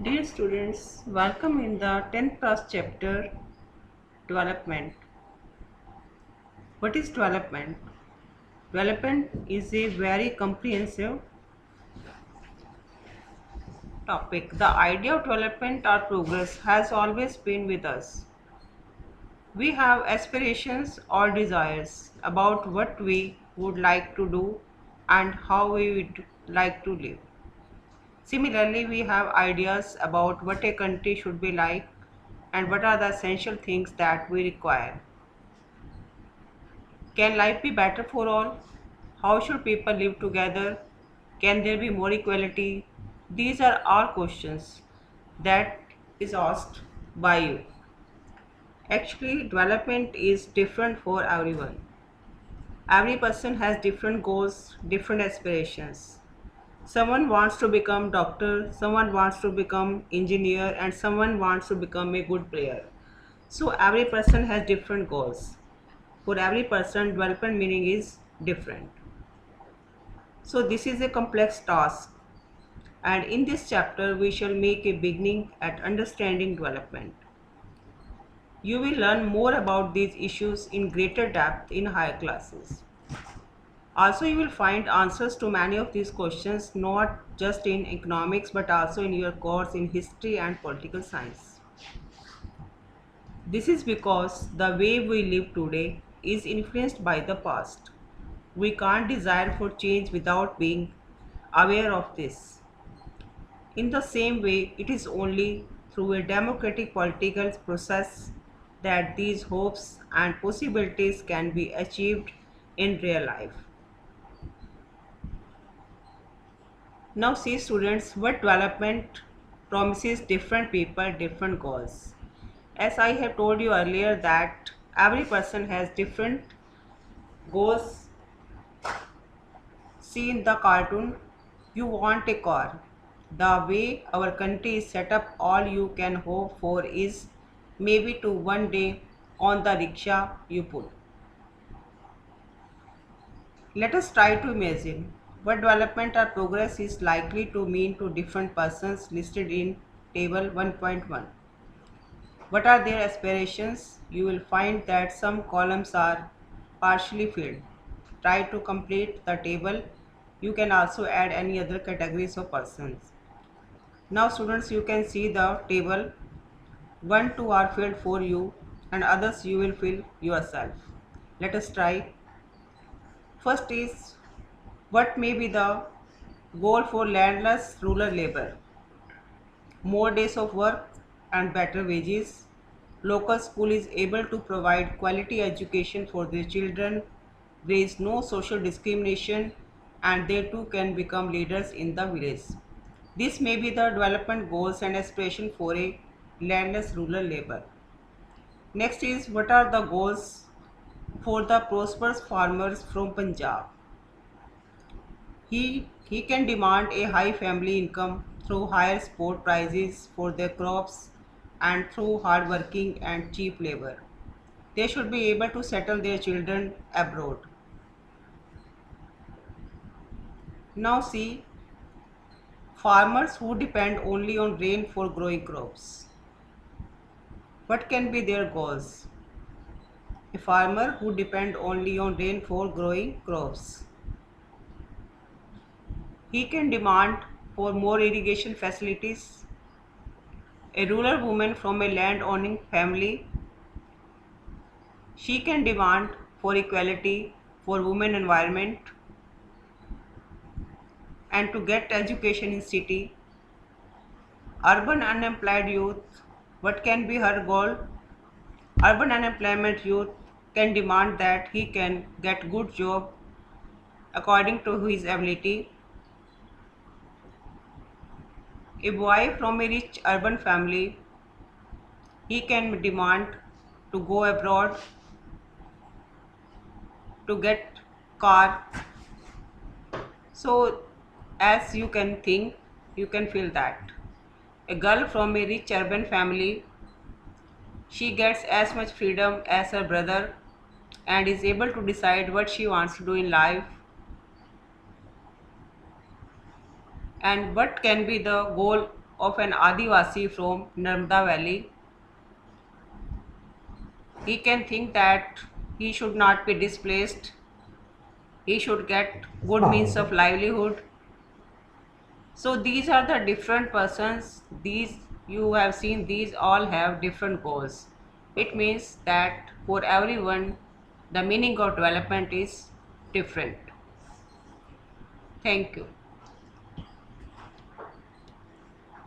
Dear students, welcome in the 10th class chapter Development. What is development? Development is a very comprehensive topic. The idea of development or progress has always been with us. We have aspirations or desires about what we would like to do and how we would like to live. Similarly, we have ideas about what a country should be like and what are the essential things that we require. Can life be better for all? How should people live together? Can there be more equality? These are all questions that is asked by you. Actually, development is different for everyone. Every person has different goals, different aspirations. Someone wants to become doctor, someone wants to become engineer, and someone wants to become a good player. So every person has different goals. For every person, development meaning is different. So this is a complex task, and in this chapter we shall make a beginning at understanding development. You will learn more about these issues in greater depth in higher classes. Also, you will find answers to many of these questions not just in economics but also in your course in history and political science. This is because the way we live today is influenced by the past. We can't desire for change without being aware of this. In the same way, it is only through a democratic political process that these hopes and possibilities can be achieved in real life. Now see students, what development promises different people different goals. As I have told you earlier that every person has different goals. See in the cartoon, you want a car. The way our country is set up, all you can hope for is maybe to one day on the rickshaw you put. Let us try to imagine what development or progress is likely to mean to different persons listed in table 1.1. What are their aspirations? You will find that some columns are partially filled. Try to complete the table. You can also add any other categories of persons. Now students, you can see the table. 1, 2 are filled for you and others you will fill yourself. Let us try. First is, what may be the goal for landless rural labor? More days of work and better wages. Local school is able to provide quality education for their children. There is no social discrimination and they too can become leaders in the village. This may be the development goals and aspiration for a landless rural labor. Next is, what are the goals for the prosperous farmers from Punjab? He can demand a high family income through higher export prices for their crops and through hard working and cheap labor. They should be able to settle their children abroad. Now see, farmers who depend only on rain for growing crops. What can be their goals? A farmer who depend only on rain for growing crops. He can demand for more irrigation facilities. A rural woman from a land owning family, she can demand for equality for women environment and to get education in city. Urban unemployed youth, what can be her goal? Urban unemployment youth can demand that he can get good job according to his ability. A boy from a rich urban family, he can demand to go abroad to get car. So as you can think, you can feel that. A girl from a rich urban family, she gets as much freedom as her brother and is able to decide what she wants to do in life and what can be the goal of an Adivasi from Narmada Valley. He can think that he should not be displaced, he should get good means of livelihood. So these are the different persons, these you have seen, these all have different goals. It means that for everyone the meaning of development is different. Thank you.